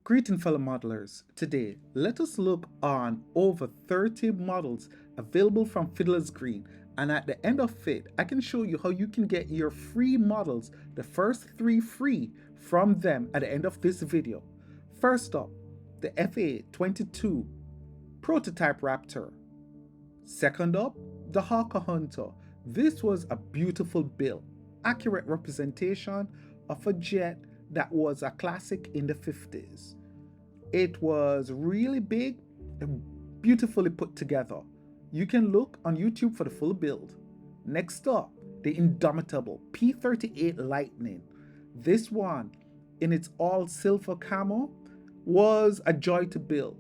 Greeting fellow modelers. Today, let us look on over 30 models available from Fiddlers Green, and at the end of it, I can show you how you can get your free models, the first 3 free from them at the end of this video. First up, the FA22 Prototype Raptor. Second up, the Hawker Hunter. This was a beautiful build, accurate representation of a jet that was a classic in the 50s. It was really big and beautifully put together. You can look on YouTube for the full build. Next up, the Indomitable P-38 Lightning. This one, in its all silver camo, was a joy to build.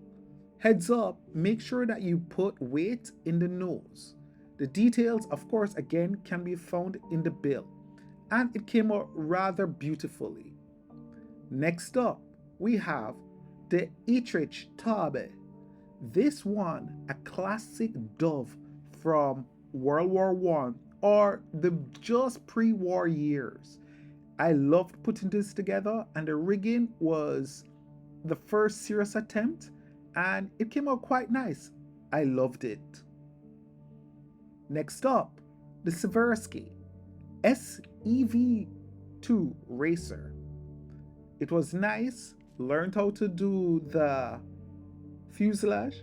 Heads up, make sure that you put weight in the nose. The details, of course, again, can be found in the build, and it came out rather beautifully. Next up, we have the Etrich Taube. This one, a classic Dove from World War I or the just pre-war years. I loved putting this together, and the rigging was the first serious attempt, and it came out quite nice. I loved it. Next up, the Seversky SEV2 Racer. It was nice, learned how to do the fuselage.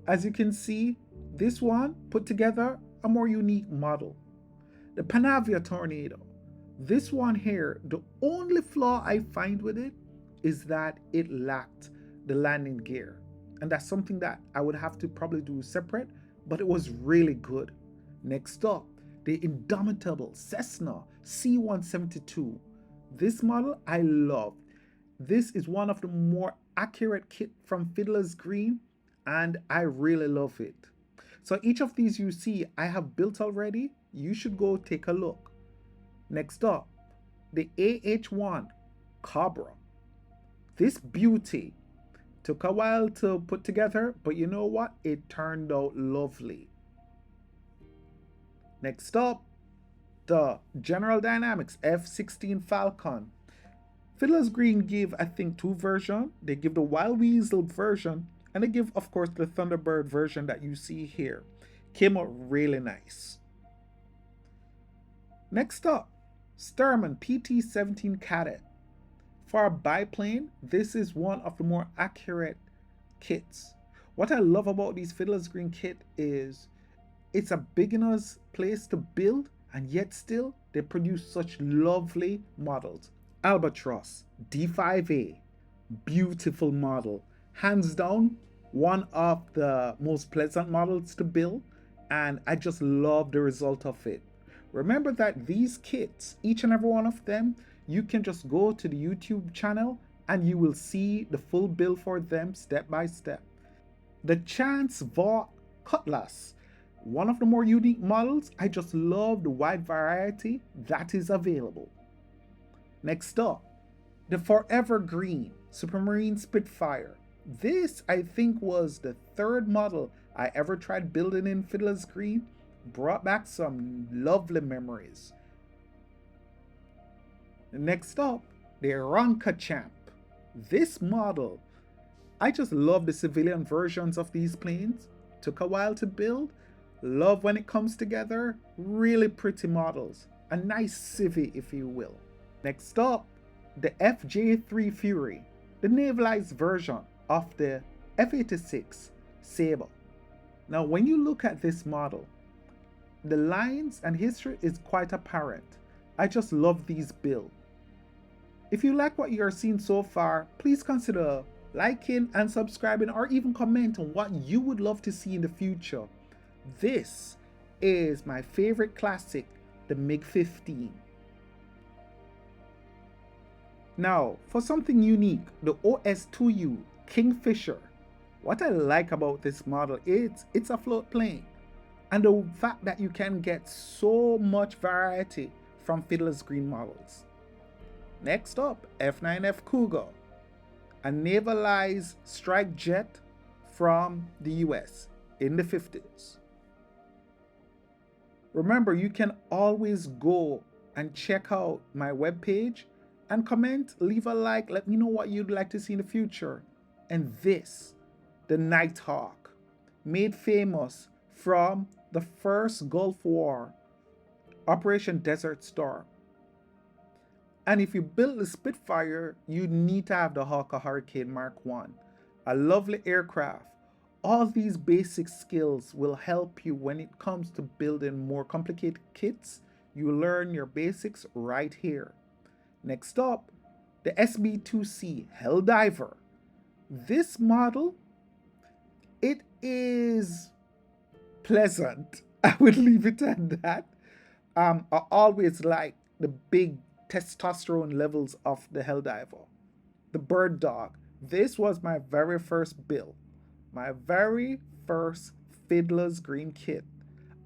As you can see, this one put together a more unique model. The Panavia Tornado. This one here, the only flaw I find with it is that it lacked the landing gear. And that's something that I would have to probably do separate, but it was really good. Next up, the Indomitable Cessna C-172. This model I love. This is one of the more accurate kit from Fiddlers Green, and I really love it. So each of these you see I have built already. You should go take a look. Next up, the AH-1 Cobra. This beauty took a while to put together, but you know what? It turned out lovely. Next up, the General Dynamics F-16 Falcon. Fiddlers Green give, I think, 2 versions. They give the Wild Weasel version, and they give, of course, the Thunderbird version that you see here. Came out really nice. Next up, Sturman PT-17 Cadet. For a biplane, this is one of the more accurate kits. What I love about these Fiddlers Green kit is it's a beginner's place to build, and yet still they produce such lovely models. Albatross D5A, beautiful model, hands down one of the most pleasant models to build, and I just love the result of it. Remember that these kits, each and every one of them, you can just go to the YouTube channel and you will see the full build for them step by step. The Chance Vought Cutlass, one of the more unique models. I just love the wide variety that is available. Next up, the Forever Green Supermarine Spitfire. This, I think, was the 3rd model I ever tried building in Fiddlers Green. Brought back some lovely memories. Next up, the Ronka Champ. This model, I just love the civilian versions of these planes. Took a while to build. Love when it comes together. Really pretty models. A nice civvy, if you will. Next up, the FJ3 Fury, the navalized version of the F-86 Sabre. Now, when you look at this model, the lines and history is quite apparent. I just love these builds. If you like what you are seeing so far, please consider liking and subscribing, or even comment on what you would love to see in the future. This is my favorite classic, the MiG-15. Now, for something unique, the OS2U Kingfisher. What I like about this model is it's a float plane, and the fact that you can get so much variety from Fiddlers Green models. Next up, F9F Cougar, a navalized strike jet from the US in the 50s. Remember, you can always go and check out my webpage And comment, leave a like, let me know what you'd like to see in the future. And this, the Nighthawk, made famous from the first Gulf War, Operation Desert Storm. And if you build the Spitfire, you need to have the Hawker Hurricane Mark 1, a lovely aircraft. All these basic skills will help you when it comes to building more complicated kits. You learn your basics right here. Next up, the SB2C Helldiver. This model, it is pleasant. I would leave it at that. I always like the big testosterone levels of the Helldiver. The Bird Dog. This was my very first build. My very first Fiddlers Green kit.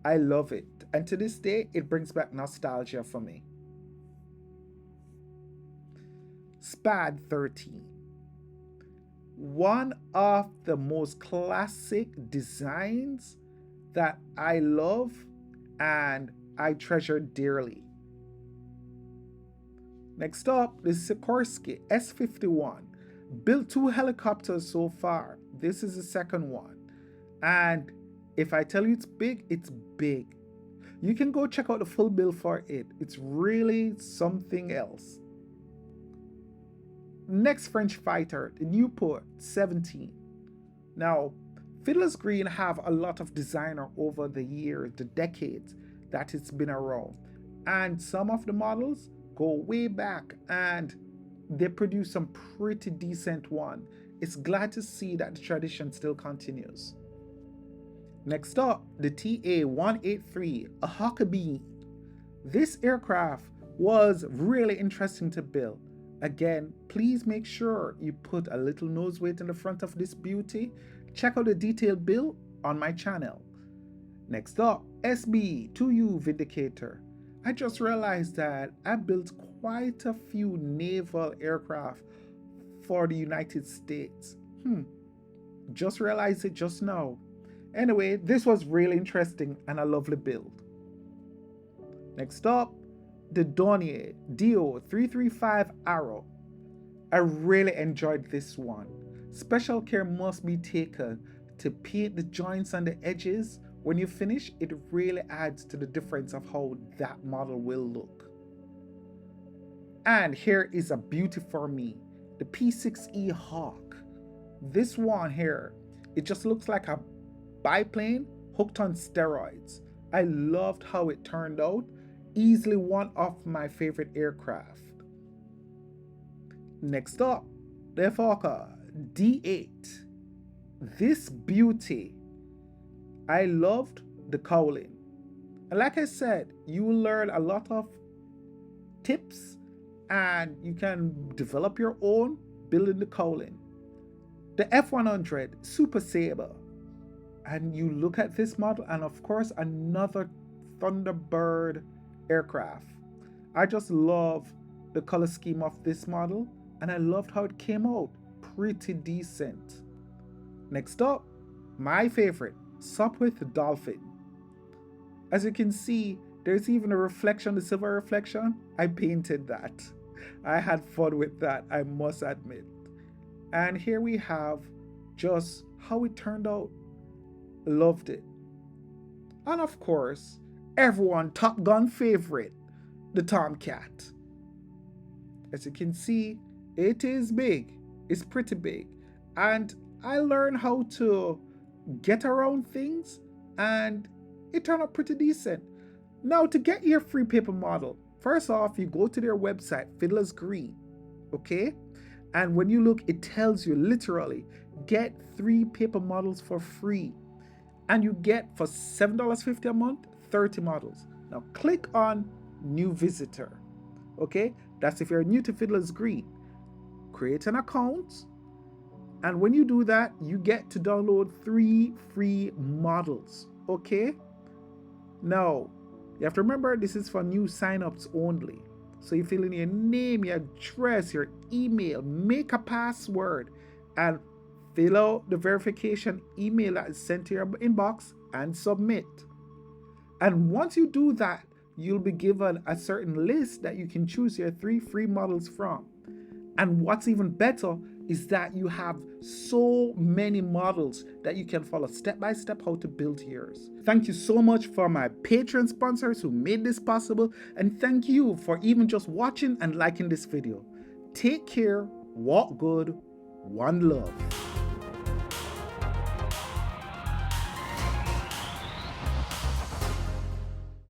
I love it. And to this day, it brings back nostalgia for me. SPAD 13. One of the most classic designs that I love and I treasure dearly. Next up, the Sikorsky S-51. Built 2 helicopters so far. This is the second one. And if I tell you it's big, it's big. You can go check out the full build for it. It's really something else. Next French fighter, the Nieuport 17. Now, Fiddlers Green have a lot of designer over the years, the decades that it's been around. And some of the models go way back and they produce some pretty decent one. It's glad to see that the tradition still continues. Next up, the TA-183, a Hawker Bean. This aircraft was really interesting to build. Again, please make sure you put a little nose weight in the front of this beauty. Check out the detailed build on my channel. Next up, SB2U Vindicator. I just realized that I built quite a few naval aircraft for the United States. Just realized it just now. Anyway, this was really interesting and a lovely build. Next up, the Dornier DO-335 Arrow. I really enjoyed this one. Special care must be taken to paint the joints and the edges. When you finish, it really adds to the difference of how that model will look. And here is a beauty for me, the P6E Hawk. This one here, it just looks like a biplane hooked on steroids. I loved how it turned out. Easily one of my favorite aircraft. Next up, the Hawker D8. This beauty, I loved the cowling. And like I said, you will learn a lot of tips and you can develop your own building the cowling. The F100 Super Sabre. And you look at this model and of course another Thunderbird aircraft. I just love the color scheme of this model and I loved how it came out. Pretty decent. Next up, my favorite, Sopwith Dolphin. As you can see, there's even a reflection, the silver reflection. I painted that. I had fun with that, I must admit. And here we have just how it turned out. Loved it. And of course, everyone Top Gun favorite, the Tomcat. As you can see, it is big. It's pretty big. And I learned how to get around things and it turned out pretty decent. Now to get your free paper model, first off, you go to their website, Fiddlers Green, okay? And when you look, it tells you literally, get 3 paper models for free. And you get for $7.50 a month, 30 models. Now click on new visitor, okay? That's if you're new to Fiddlers Green. Create an account. And when you do that, you get to download 3 free models, okay? Now, you have to remember this is for new signups only. So you fill in your name, your address, your email, make a password, and fill out the verification email that is sent to your inbox and submit. And once you do that, you'll be given a certain list that you can choose your 3 free models from. And what's even better is that you have so many models that you can follow step by step how to build yours. Thank you so much for my Patreon sponsors who made this possible, and thank you for even just watching and liking this video. Take care, walk good, one love.